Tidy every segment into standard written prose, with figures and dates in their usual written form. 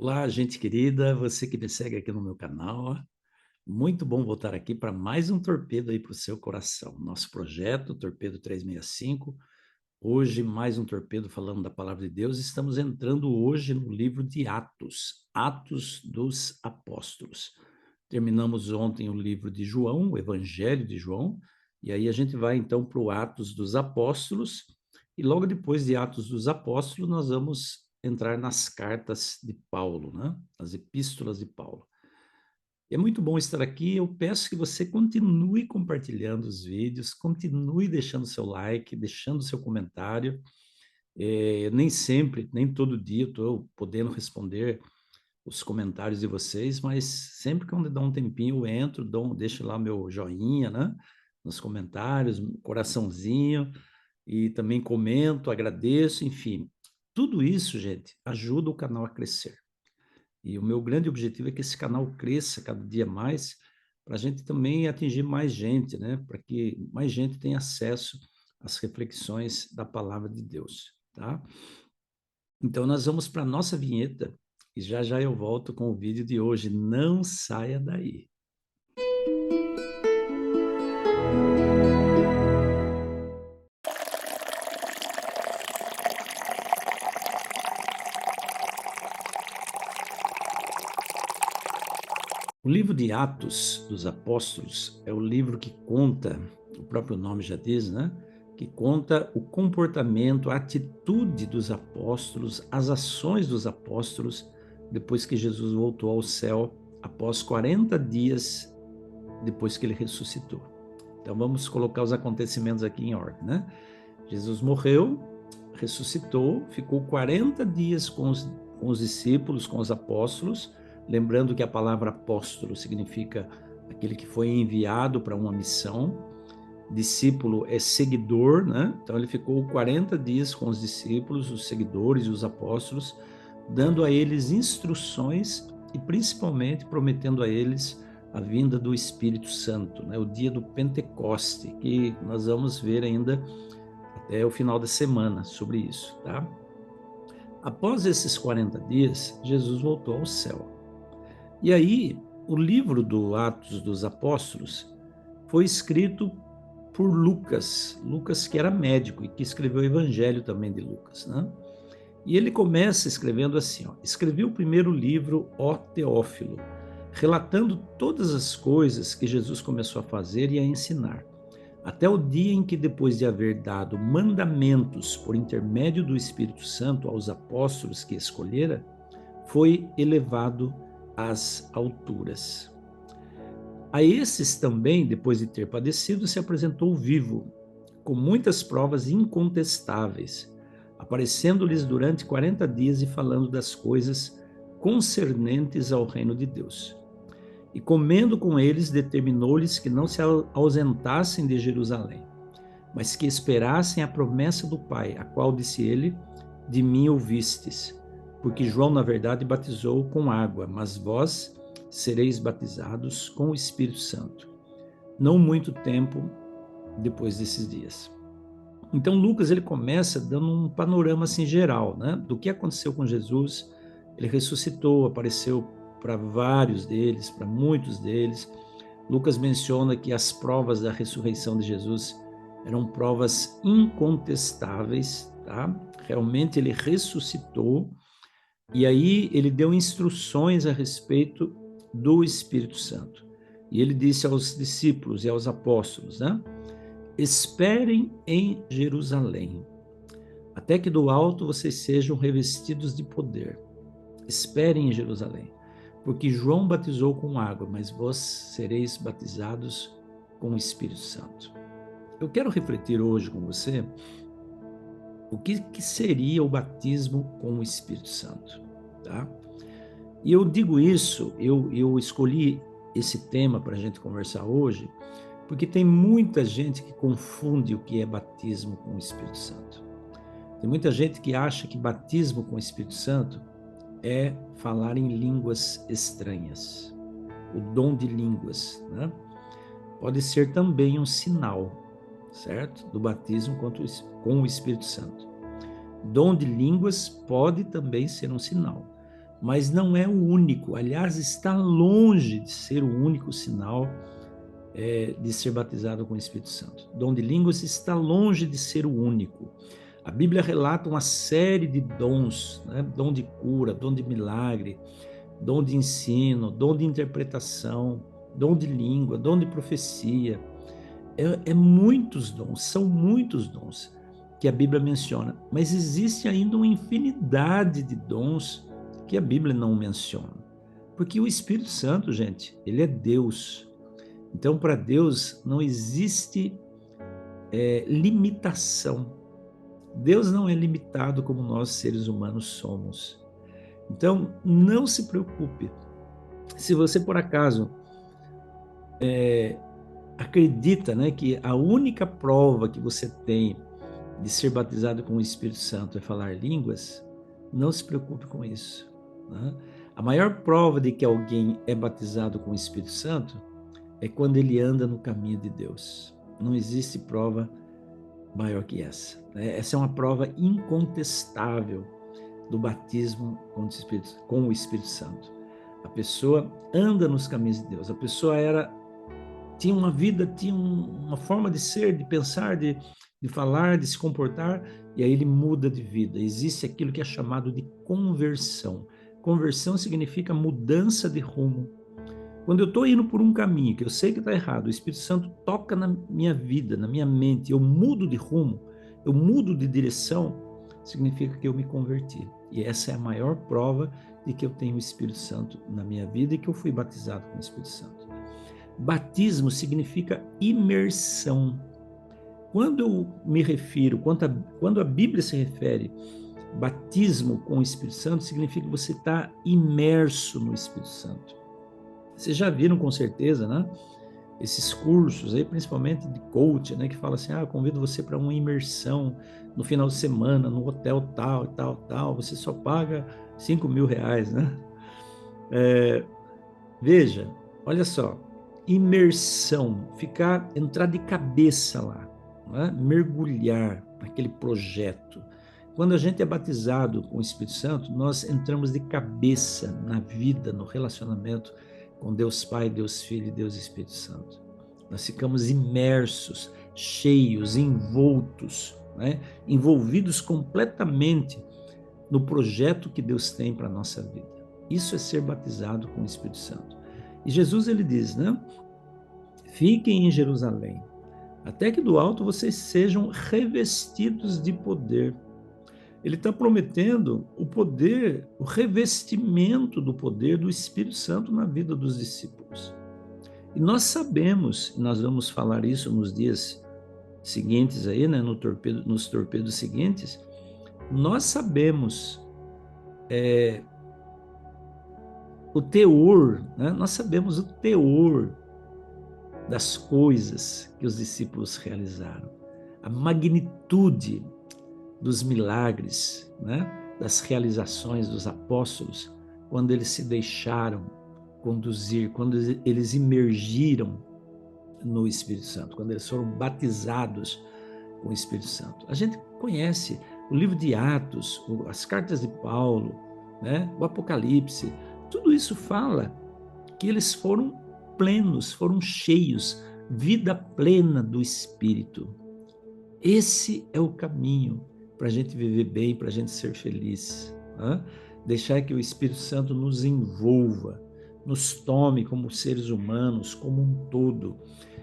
Olá, gente querida, você que me segue aqui no meu canal. Muito bom voltar aqui para mais um torpedo aí para o seu coração. Nosso projeto, Torpedo 365. Hoje, mais um torpedo falando da palavra de Deus. Estamos entrando hoje no livro de Atos, Atos dos Apóstolos. Terminamos ontem o livro de João, o Evangelho de João, e aí a gente vai então para o Atos dos Apóstolos, e logo depois de Atos dos Apóstolos, nós vamos entrar nas cartas de Paulo, né? As epístolas de Paulo. É muito bom estar aqui. Eu peço que você continue compartilhando os vídeos, continue deixando seu like, deixando seu comentário. Nem sempre, nem todo dia eu estou podendo responder os comentários de vocês, mas sempre que eu dá um tempinho eu entro, deixo lá meu joinha, né? Nos comentários, um coraçãozinho, e também comento, agradeço, enfim. Tudo isso, gente, ajuda o canal a crescer. E o meu grande objetivo é que esse canal cresça cada dia mais, para a gente também atingir mais gente, né? Para que mais gente tenha acesso às reflexões da palavra de Deus, tá? Então, nós vamos para a nossa vinheta e já já eu volto com o vídeo de hoje. Não saia daí. O livro de Atos dos Apóstolos é o livro que conta, o próprio nome já diz, né? Que conta o comportamento, a atitude dos apóstolos, as ações dos apóstolos depois que Jesus voltou ao céu, após 40 dias depois que ele ressuscitou. Então vamos colocar os acontecimentos aqui em ordem, né? Jesus morreu, ressuscitou, ficou 40 dias com os discípulos, com os apóstolos, lembrando que a palavra apóstolo significa aquele que foi enviado para uma missão, discípulo é seguidor, né? Então ele ficou 40 dias com os discípulos, os seguidores e os apóstolos, dando a eles instruções e principalmente prometendo a eles a vinda do Espírito Santo, né? O dia do Pentecoste, que nós vamos ver ainda até o final da semana sobre isso, tá? Após esses 40 dias, Jesus voltou ao céu. E aí, o livro do Atos dos Apóstolos foi escrito por Lucas, Lucas que era médico e que escreveu o Evangelho também de Lucas, né? E ele começa escrevendo assim, ó: escrevi o primeiro livro, ó Teófilo, relatando todas as coisas que Jesus começou a fazer e a ensinar, até o dia em que, depois de haver dado mandamentos por intermédio do Espírito Santo aos apóstolos que escolhera, foi elevado às alturas. A esses também, depois de ter padecido, se apresentou vivo, com muitas provas incontestáveis, aparecendo-lhes durante 40 dias e falando das coisas concernentes ao reino de Deus. E comendo com eles, determinou-lhes que não se ausentassem de Jerusalém, mas que esperassem a promessa do Pai, a qual disse ele: de mim ouvistes, porque João, na verdade, batizou com água, mas vós sereis batizados com o Espírito Santo, não muito tempo depois desses dias. Então Lucas ele começa dando um panorama assim geral, né, do que aconteceu com Jesus. Ele ressuscitou, apareceu para vários deles, para muitos deles. Lucas menciona que as provas da ressurreição de Jesus eram provas incontestáveis, tá? Realmente ele ressuscitou, e aí ele deu instruções a respeito do Espírito Santo. E ele disse aos discípulos e aos apóstolos, né? Esperem em Jerusalém, até que do alto vocês sejam revestidos de poder. Esperem em Jerusalém, porque João batizou com água, mas vós sereis batizados com o Espírito Santo. Eu quero refletir hoje com você o que seria o batismo com o Espírito Santo, tá? E eu digo isso, eu escolhi esse tema para a gente conversar hoje, porque tem muita gente que confunde o que é batismo com o Espírito Santo. Tem muita gente que acha que batismo com o Espírito Santo é falar em línguas estranhas, o dom de línguas, né? Pode ser também um sinal, certo? Do batismo com o Espírito Santo. Dom de línguas pode também ser um sinal, mas não é o único. Aliás, está longe de ser o único sinal de ser batizado com o Espírito Santo. Dom de línguas está longe de ser o único. A Bíblia relata uma série de dons, né? Dom de cura, dom de milagre, dom de ensino, dom de interpretação, dom de língua, dom de profecia. É muitos dons, são muitos dons que a Bíblia menciona, mas existe ainda uma infinidade de dons que a Bíblia não menciona. Porque o Espírito Santo, gente, ele é Deus. Então, para Deus não existe limitação. Deus não é limitado como nós, seres humanos, somos. Então, não se preocupe. Se você, por acaso, acredita, né, que a única prova que você tem de ser batizado com o Espírito Santo é falar línguas, não se preocupe com isso. Né? A maior prova de que alguém é batizado com o Espírito Santo é quando ele anda no caminho de Deus. Não existe prova maior que essa. Né? Essa é uma prova incontestável do batismo com o Espírito Santo. A pessoa anda nos caminhos de Deus. A pessoa tinha uma vida, tinha uma forma de ser, de pensar, de falar, de se comportar, e aí ele muda de vida. Existe aquilo que é chamado de conversão. Conversão significa mudança de rumo. Quando eu estou indo por um caminho que eu sei que está errado, o Espírito Santo toca na minha vida, na minha mente, eu mudo de rumo, eu mudo de direção, significa que eu me converti. E essa é a maior prova de que eu tenho o Espírito Santo na minha vida e que eu fui batizado com o Espírito Santo. Batismo significa imersão. Quando eu me refiro, quando a Bíblia se refere batismo com o Espírito Santo, significa que você está imerso no Espírito Santo. Vocês já viram com certeza, né? Esses cursos aí, principalmente de coach, né? Que fala assim, eu convido você para uma imersão no final de semana, no hotel tal, tal, tal, você só paga R$ 5.000, né? Veja, olha só, imersão, entrar de cabeça lá, né? Mergulhar naquele projeto. Quando a gente é batizado com o Espírito Santo, nós entramos de cabeça na vida, no relacionamento com Deus Pai, Deus Filho e Deus Espírito Santo. Nós ficamos imersos, cheios, envoltos, né? Envolvidos completamente no projeto que Deus tem para a nossa vida. Isso é ser batizado com o Espírito Santo. E Jesus, ele diz, né? Fiquem em Jerusalém, até que do alto vocês sejam revestidos de poder. Ele está prometendo o poder, o revestimento do poder do Espírito Santo na vida dos discípulos. E nós sabemos, e nós vamos falar isso nos dias seguintes aí, né, nos torpedos seguintes, nós sabemos o teor, né, nós sabemos o teor das coisas que os discípulos realizaram, a magnitude dos milagres, né, das realizações dos apóstolos, quando eles se deixaram conduzir, quando eles imergiram no Espírito Santo, quando eles foram batizados com o Espírito Santo. A gente conhece o livro de Atos, as cartas de Paulo, né, o Apocalipse, tudo isso fala que eles foram plenos, foram cheios, vida plena do Espírito. Esse é o caminho para a gente viver bem, para a gente ser feliz. Né? Deixar que o Espírito Santo nos envolva, nos tome como seres humanos, como um todo.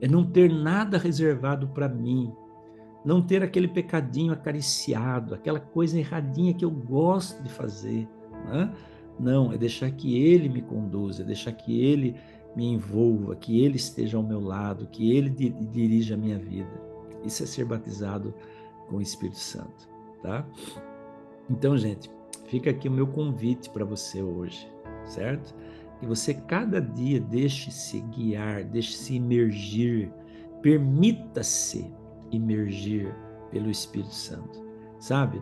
É não ter nada reservado para mim, não ter aquele pecadinho acariciado, aquela coisa erradinha que eu gosto de fazer. Né? Não, é deixar que Ele me conduza, é deixar que Ele me envolva, que Ele esteja ao meu lado, que Ele dirija a minha vida. Isso é ser batizado com o Espírito Santo, tá? Então, gente, fica aqui o meu convite para você hoje, certo? Que você cada dia deixe-se guiar, deixe-se imergir, permita-se imergir pelo Espírito Santo, sabe?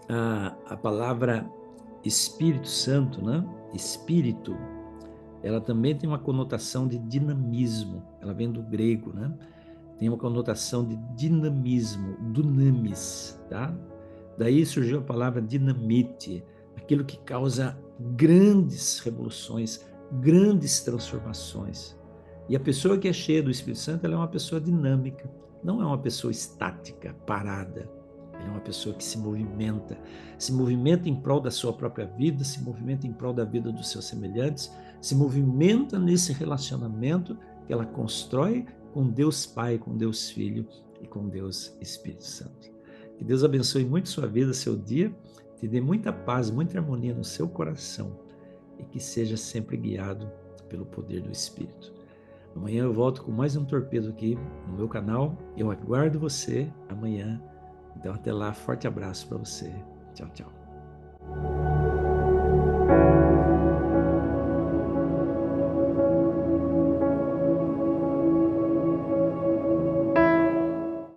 A palavra Espírito Santo, né? Espírito, ela também tem uma conotação de dinamismo, ela vem do grego, né? Tem uma conotação de dinamismo, dunamis, tá? Daí surgiu a palavra dinamite, aquilo que causa grandes revoluções, grandes transformações. E a pessoa que é cheia do Espírito Santo, ela é uma pessoa dinâmica, não é uma pessoa estática, parada. Ela é uma pessoa que se movimenta em prol da sua própria vida, se movimenta em prol da vida dos seus semelhantes, se movimenta nesse relacionamento que ela constrói com Deus Pai, com Deus Filho e com Deus Espírito Santo. Que Deus abençoe muito sua vida, seu dia, te dê muita paz, muita harmonia no seu coração e que seja sempre guiado pelo poder do Espírito. Amanhã eu volto com mais um Torpedo aqui no meu canal. Eu aguardo você amanhã. Então até lá, forte abraço para você. Tchau, tchau.